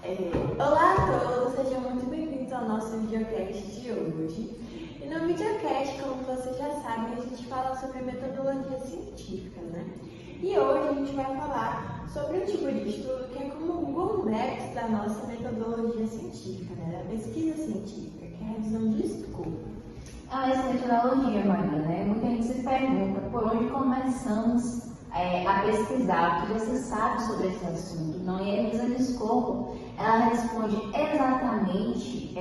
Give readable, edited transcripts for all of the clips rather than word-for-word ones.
Olá a todos, sejam muito bem-vindos ao nosso videocast de hoje. E no videocast, como vocês já sabem, a gente fala sobre metodologia científica, né? E hoje a gente vai falar sobre um tipo de estudo que é como o Google Maps da nossa metodologia científica, né? Da pesquisa científica, que é a revisão de escopo. Essa metodologia, Maria, né? Muita gente se pergunta por onde começamos a pesquisar, o que você sabe sobre esse assunto. Não, e a revisão de escopo, ela responde exatamente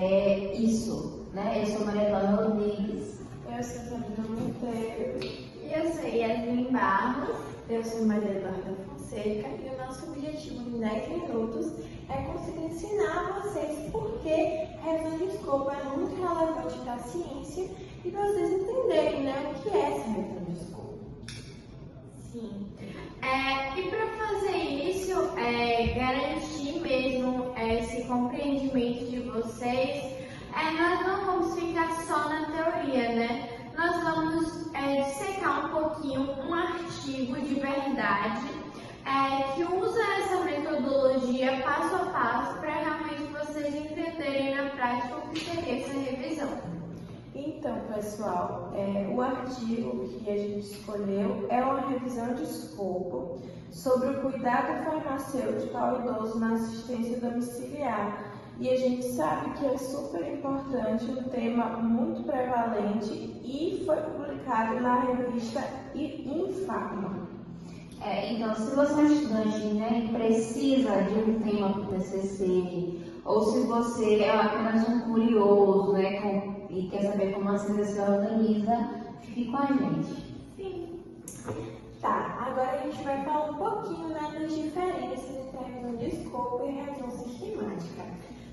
isso, né? Eu sou Maria Eduarda Rodrigues. Eu sou Sabrina Monteiro. E eu sou Yasmin Barros. Eu sou Maria Eduarda Fonseca e o nosso objetivo em 10 minutos é conseguir ensinar a vocês por que a revisão de escopo é muito relevante para a ciência e vocês entenderem, né, o que é essa revisão de escopo. Sim. E para fazer isso, garantir mesmo esse compreendimento de vocês, nós não vamos ficar só na teoria, né? Nós vamos dissecar um pouquinho um artigo de verdade que usa essa metodologia passo a passo para realmente vocês entenderem na prática o que seria essa revisão. Então, pessoal, o artigo que a gente escolheu é uma revisão de escopo sobre o cuidado farmacêutico ao idoso na assistência domiciliar. E a gente sabe que é super importante, um tema muito prevalente e foi publicado na revista Infarma. Então, se você é um estudante, né, e precisa de um tema para o TCC, ou se você é apenas um curioso, né, e quer saber como a ciência se organiza, fique com a gente. Sim. Tá, agora a gente vai falar um pouquinho, né, das diferenças entre a revisão de escopo e a revisão sistemática.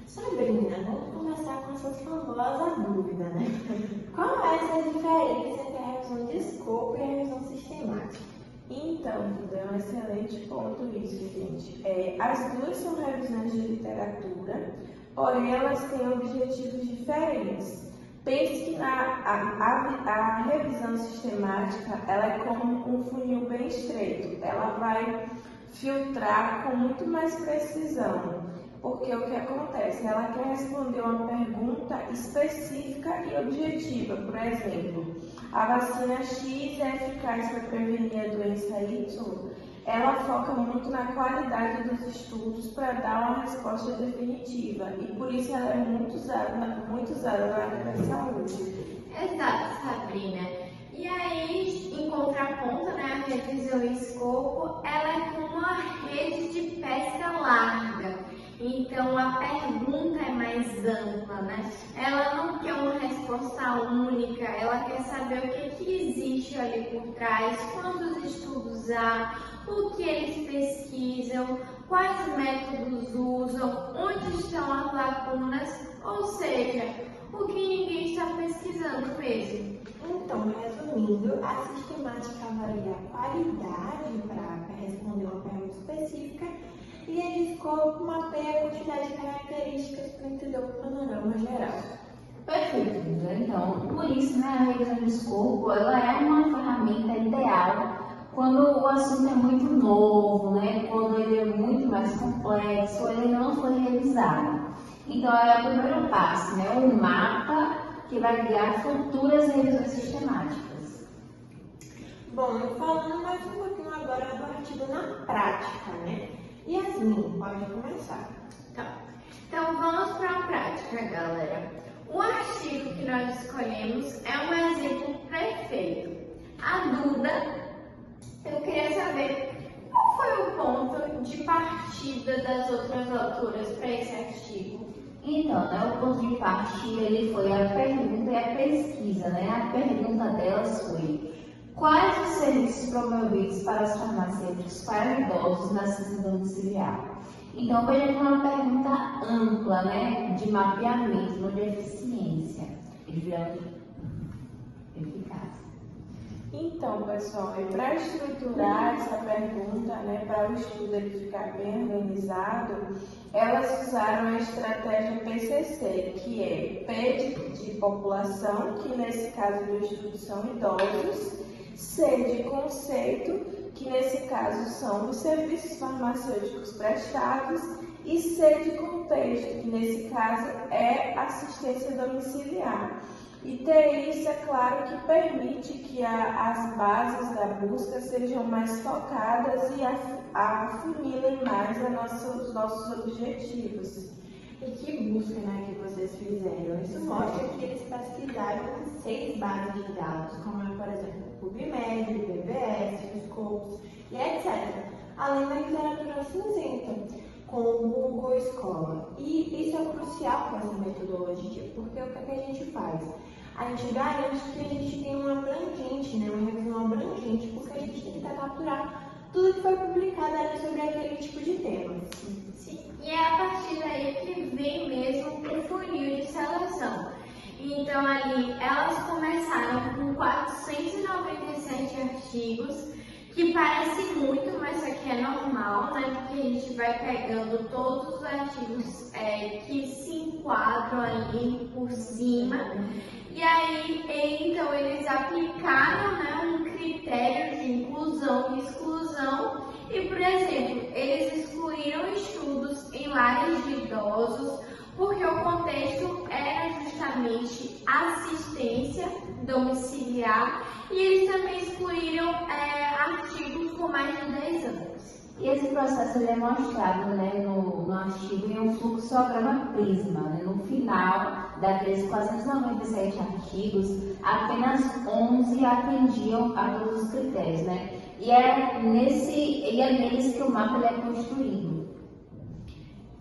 Sabrina, vamos começar com essa famosa dúvida, né? Qual é essa diferença entre a revisão de escopo e a revisão sistemática? Então, é um excelente ponto isso, gente. As duas são revisões de literatura, porém elas têm objetivos diferentes. Pense que a revisão sistemática ela é como um funil bem estreito. Ela vai filtrar com muito mais precisão. Porque o que acontece? Ela quer responder uma pergunta específica e objetiva. Por exemplo, a vacina X é eficaz para prevenir a doença Y? Ela foca muito na qualidade dos estudos para dar uma resposta definitiva. E por isso ela é muito usada na área da saúde. Exato, Sabrina. E aí, em contraponto, né, a revisão em escopo, ela é como uma rede de pesca larga. Então, a pergunta é mais ampla, né? Ela não quer uma resposta única, ela quer saber o que existe ali por trás, quantos estudos há, o que eles pesquisam, quais métodos usam, onde estão as lacunas, ou seja, o que ninguém está pesquisando mesmo. Então, resumindo, a sistemática avalia a qualidade para responder uma pergunta específica e a de escopo mapeia a quantidade de características para entender o panorama geral. Perfeito, Lívia. Então, por isso, né, a revisão de escopo, ela é uma ferramenta ideal quando o assunto é muito novo, né, quando ele é muito mais complexo, ou ele não foi revisado. Então, é o primeiro passo, né, um mapa que vai guiar futuras revisões sistemáticas. Bom, falando mais um pouquinho agora do artigo na prática, né? Yasmin, pode começar. Tá. Então, vamos para a prática, galera. O artigo que nós escolhemos é um exemplo perfeito. A Duda, eu queria saber qual foi o ponto de partida das outras autoras para esse artigo. Então, né, o ponto de partida ele foi a pergunta e a pesquisa, né? A pergunta delas foi: quais os serviços promovidos para os farmacêuticos para idosos na assistência domiciliar? Então, foi uma pergunta ampla, né, de mapeamento de eficiência e de eficácia. Então, pessoal, para estruturar essa pergunta, né, para o estudo ele ficar bem organizado, elas usaram a estratégia PCC, que é P de população, que nesse caso do estudo são idosos, C de conceito, que nesse caso são os serviços farmacêuticos prestados, e C de contexto, que nesse caso é assistência domiciliar. E TI, é claro que permite que as bases da busca sejam mais focadas e afunilem mais os nossos objetivos. E que busca, né, que vocês fizeram? Isso mostra que eles pesquisaram 6 bases de dados, como por exemplo o PubMed, o BBS, os Scopus e etc. Além da literatura cinzenta, com o Google Escola. E isso é crucial com essa metodologia, porque o que a gente faz? A gente garante que a gente tem uma abrangente, né, uma revisão abrangente, porque a gente tenta capturar tudo que foi publicado ali sobre aquele tipo de tema. Sim, e é a partir daí que vem mesmo o funil de seleção. Então ali elas começaram com 497 artigos, que parece muito, mas isso aqui é normal, né? Porque a gente vai pegando todos os artigos que se enquadram ali por cima. E aí, então, eles aplicaram, né, um critério de inclusão e exclusão. E, por exemplo, eles excluíram estudos em lares de idosos, porque o contexto era justamente assistência domiciliar, e eles também excluíram artigos com mais de 10 anos. E esse processo ele é mostrado, né, no artigo em um fluxograma prisma. Né? No final daqueles 497 artigos, apenas 11 atendiam a todos os critérios. Né? E é neles que o mapa ele é construído.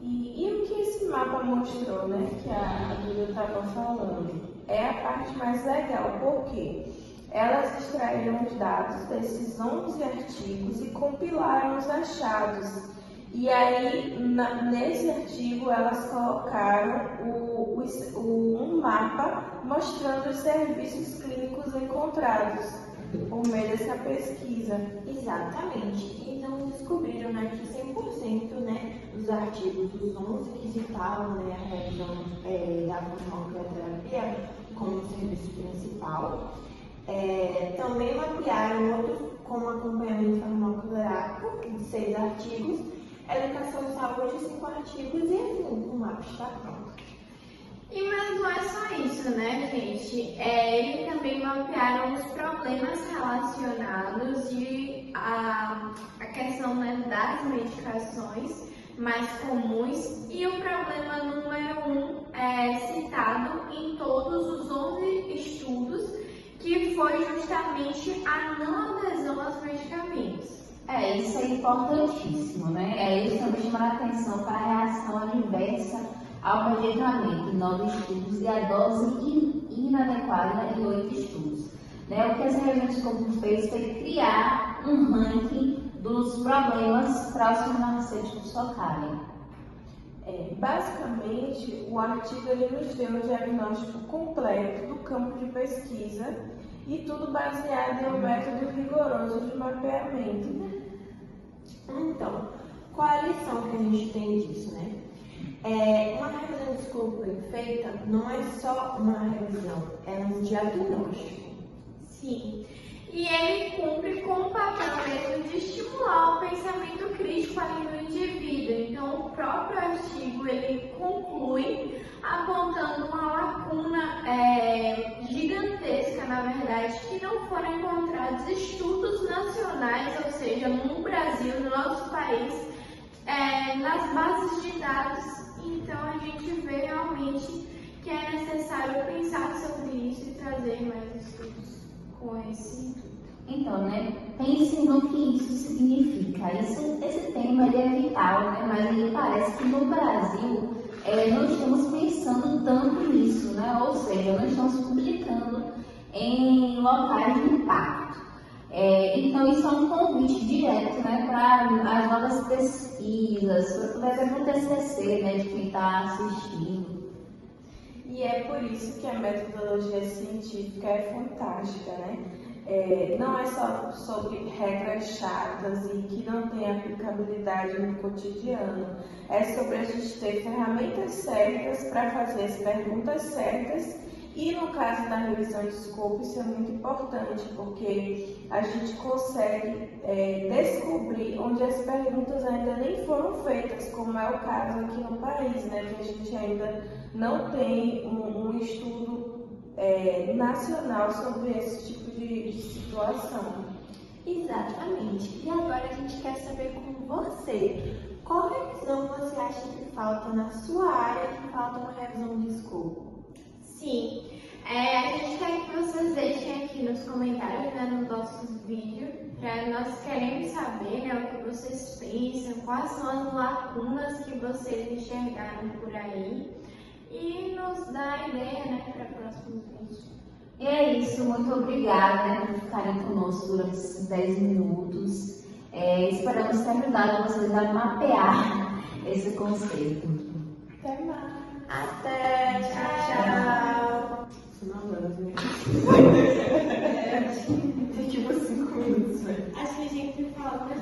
E o que esse mapa mostrou, né, que a Duda estava falando, é a parte mais legal, porque elas extraíram os dados desses 11 artigos e compilaram os achados. E aí, nesse artigo, elas colocaram um mapa mostrando os serviços clínicos encontrados por meio dessa pesquisa. Exatamente. Então, descobriram, né, que 100%, né, dos artigos, dos 11 que citavam, né, a revisão da farmacoterapia como serviço principal, também mapearam outros como acompanhamento farmacoterápico, de 6 artigos, educação e saúde, 5 artigos, e assim, o mapa está pronto. Mas não é só isso, né, gente? Eles também mapearam os problemas relacionados e a questão, né, das medicações mais comuns, e o problema número 1 citado em todos os 11 estudos, que foi justamente a não adesão aos medicamentos. Isso é importantíssimo, né? Eles também chamaram a atenção para a reação adversa ao medicamento em 9 estudos e a dose inadequada em 8 estudos. Né? O que essa revista fez foi criar um ranking dos problemas para os farmacêuticos focarem. Basicamente, o artigo ele nos deu um diagnóstico completo do campo de pesquisa e tudo baseado em um método rigoroso de mapeamento. Então, qual a lição que a gente tem disso, né? Uma revisão de escopo bem feita não é só uma revisão, é um diagnóstico. Sim, e ele cumpre com o papel mesmo de estimular o pensamento crítico ali no indivíduo. Então, o próprio artigo ele conclui apontando uma lacuna gigantesca, na verdade, que não foram encontrados estudos nacionais, ou seja, no Brasil, no nosso país, nas bases de dados. Então, a gente vê realmente que é necessário pensar sobre isso e trazer mais estudos com esse intuito. Então, né, pense no que isso significa. Esse tema ele é vital, né, mas ele parece que no Brasil não estamos pensando tanto nisso, né, ou seja, não estamos publicando em locais de impacto. Então, isso é um convite direto, né, para as novas pesquisas, para poder ter um TCC, né, de quem está assistindo. E é por isso que a metodologia científica é fantástica, né? Não é só sobre regras chatas e que não têm aplicabilidade no cotidiano. É sobre a gente ter ferramentas certas para fazer as perguntas certas E no caso da revisão de escopo, isso é muito importante, porque a gente consegue descobrir onde as perguntas ainda nem foram feitas, como é o caso aqui no país, né, que a gente ainda não tem um estudo nacional sobre esse tipo de situação. Exatamente. E agora a gente quer saber com você. Qual revisão você acha que falta na sua área que falta uma revisão de escopo? Sim, a gente quer que vocês deixem aqui nos comentários, né, nos nossos vídeos, para nós queremos saber, né, o que vocês pensam, quais são as lacunas que vocês enxergaram por aí e nos dar ideia, né, para próximos vídeos. E é isso, muito obrigada, né, por ficarem conosco durante esses 10 minutos. Esperamos ter ajudado vocês a mapear esse conceito. Até mais! Até! Tchau, tchau! Foi tipo 5 minutos, velho. Acho que a gente fala mais